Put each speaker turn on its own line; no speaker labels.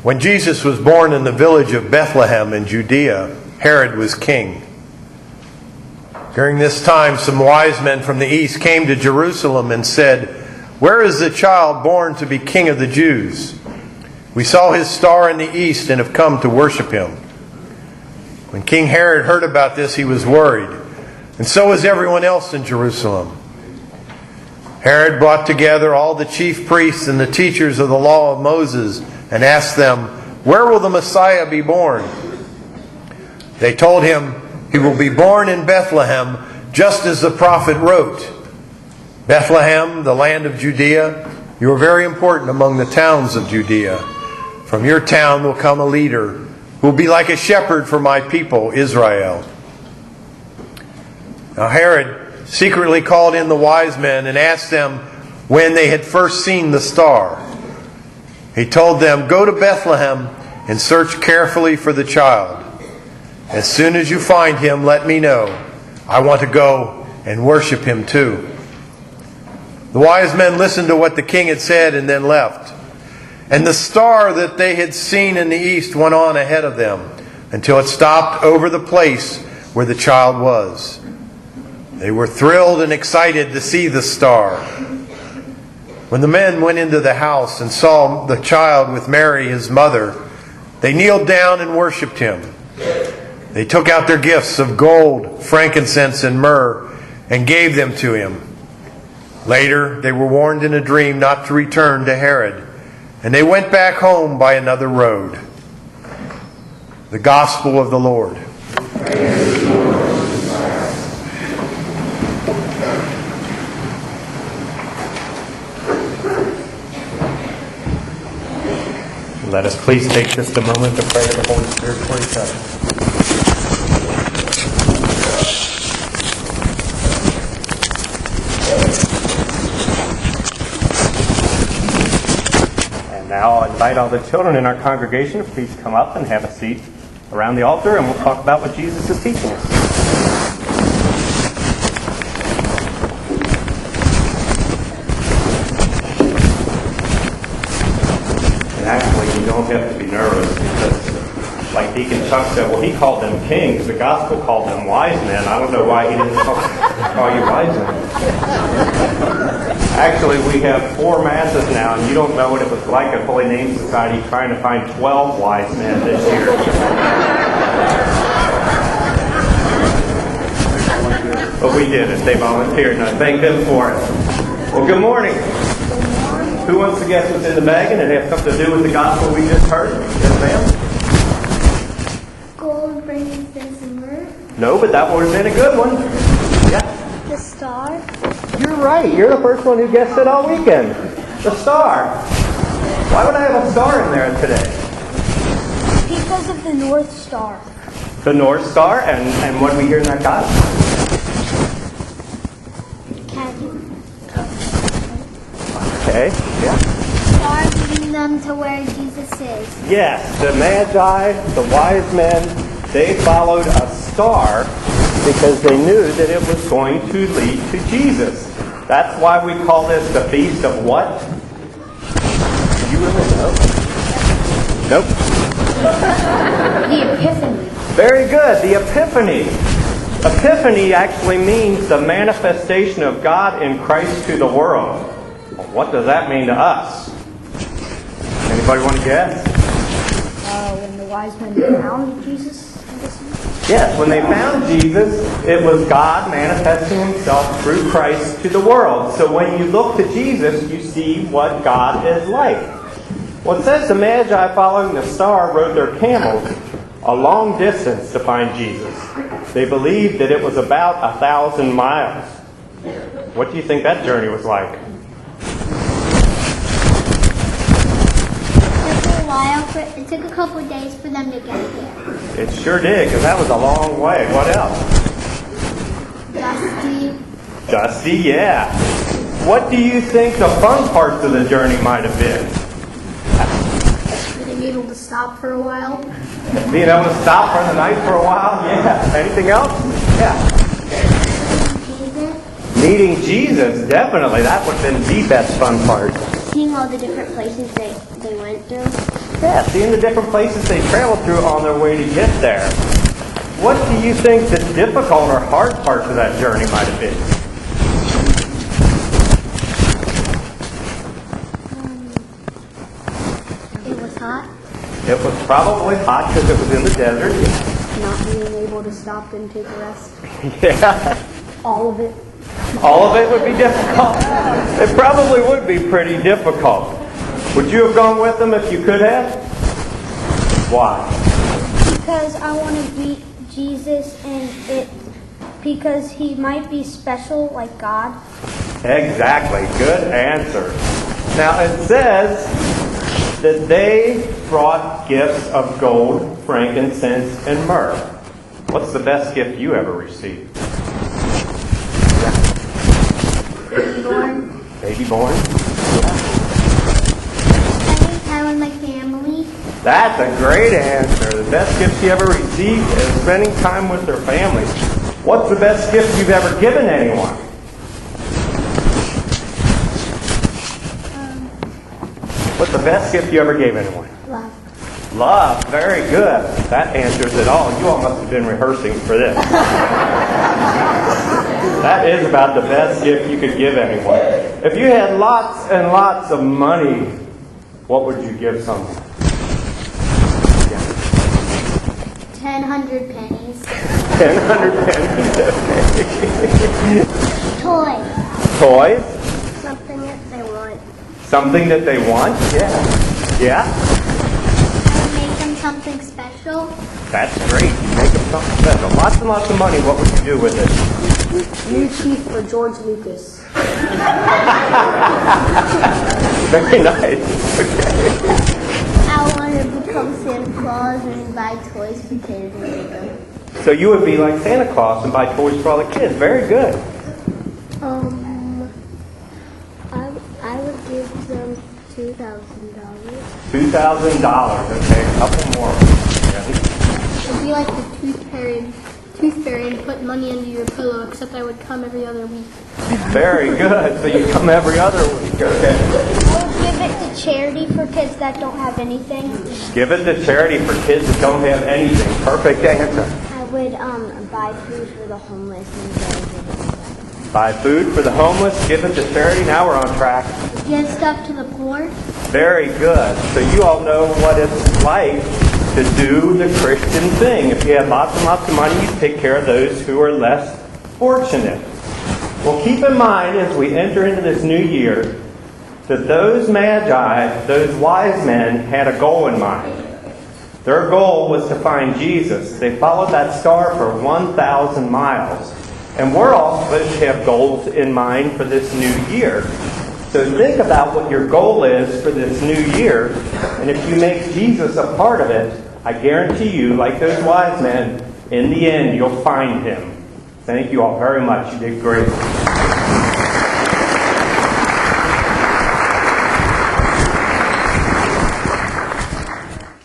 When Jesus was born in the village of Bethlehem in Judea, Herod was king. During this time, some wise men from the east came to Jerusalem and said, "Where is the child born to be king of the Jews? We saw his star in the east and have come to worship him." When King Herod heard about this, he was worried, and so was everyone else in Jerusalem. Herod brought together all the chief priests and the teachers of the law of Moses and asked them, "Where will the Messiah be born?" They told him, "He will be born in Bethlehem, just as the prophet wrote. Bethlehem, the land of Judea, you are very important among the towns of Judea. From your town will come a leader who will be like a shepherd for my people, Israel." Now Herod secretly called in the wise men and asked them when they had first seen the star. He told them, "Go to Bethlehem and search carefully for the child. As soon as you find him, let me know. I want to go and worship him too." The wise men listened to what the king had said and then left. And the star that they had seen in the east went on ahead of them until it stopped over the place where the child was. They were thrilled and excited to see the star. When the men went into the house and saw the child with Mary, his mother, they kneeled down and worshipped him. They took out their gifts of gold, frankincense, and myrrh and gave them to him. Later, they were warned in a dream not to return to Herod, and they went back home by another road. The Gospel of the Lord. Let us please take just a moment to pray to the Holy Spirit for each other. And now I'll invite all the children in our congregation to please come up and have a seat around the altar, and we'll talk about what Jesus is teaching us. Don't have to be nervous because, like Deacon Chuck said, well, he called them kings. The gospel called them wise men. I don't know why he didn't call you wise men. Actually, we have 4 masses now, and you don't know what it was like at Holy Name Society trying to find 12 wise men this year. But we did it. They volunteered, and I thank them for it. Well, good morning. Who wants to guess what's in the bag and it has something to do with the gospel we just heard? Yes, ma'am?
Gold, frankincense, and myrrh.
No, but that would have been a good one. Yeah.
The star.
You're right. You're the first one who guessed it all weekend. The star. Why would I have a star in there today?
Because of the North Star.
The North Star? And what do we hear in that gospel? Okay, yeah.
Star leading them to where Jesus is.
Yes, the Magi, the wise men, they followed a star because they knew that it was going to lead to Jesus. That's why we call this the Feast of what? Do you really know? Nope.
The Epiphany.
Very good, the Epiphany. Epiphany actually means the manifestation of God in Christ to the world. What does that mean to us? Anybody want to guess?
When the wise men found Jesus.
Yes, when they found Jesus, it was God manifesting himself through Christ to the world. So when you look to Jesus, you see what God is like. Well, it says the Magi following the star rode their camels a long distance to find Jesus. They believed that it was about 1,000 miles. What do you think that journey was like?
It took a couple of days for them to get there.
It sure did, because that was a long way. What else?
Dusty.
Dusty, yeah. What do you think the fun parts of the journey might have been?
Being able to stop for a while.
Being able to stop for the night for a while? Yeah. Anything else? Yeah.
Jesus.
Meeting Jesus, definitely. That would have been the best fun part.
seeing all the different places they went through.
Yeah, seeing the different places they traveled through on their way to get there. What do you think the difficult or hard parts of that journey might have been?
It was hot.
It was probably hot because it was in the desert.
Not being able to stop and take a rest.
Yeah.
All of it.
All of it would be difficult. It probably would be pretty difficult. Would you have gone with them if you could have? Why?
Because I want to meet Jesus because he might be special like God.
Exactly. Good answer. Now it says that they brought gifts of gold, frankincense, and myrrh. What's the best gift you ever received?
Baby born.
Baby born?
Spending time with my family.
That's a great answer. The best gift you ever received is spending time with their families. What's the best gift you've ever given anyone? What's the best gift you ever gave anyone?
Love.
Love. Very good. That answers it all. You all must have been rehearsing for this. That is about the best gift you could give anyone. If you had lots and lots of money, what would you give someone?
1,000 pennies.
1,000 pennies.
Toys.
Toys?
Something that they want.
Something that they want? Yeah. Yeah?
I would make them something special.
That's great. You make them something special. Lots and lots of money. What would you do with it?
New chief for George Lucas.
Very nice. Okay.
I want to become Santa Claus and buy toys for kids and make them.
So you would be like Santa Claus and buy toys for all the kids. Very good.
I would give them $2,000.
$2,000. Okay, a couple more. Yeah.
It'd be like the tooth fairy and put money under your pillow, except I would come every other week.
Very good. So you come every other week. Okay.
I would give it to charity for kids that don't have anything.
Give it to charity for kids that don't have anything. Perfect answer.
I would buy food for the homeless and
Buy food for the homeless. Give it to charity. Now we're on track.
Give stuff to the poor.
Very good. So you all know what it's like to do the Christian thing. If you have lots and lots of money, you take care of those who are less fortunate. Well, keep in mind as we enter into this new year that those magi, those wise men, had a goal in mind. Their goal was to find Jesus. They followed that star for 1,000 miles. And we're all supposed to have goals in mind for this new year. So think about what your goal is for this new year. And if you make Jesus a part of it, I guarantee you, like those wise men, in the end, you'll find him. Thank you all very much. You did great.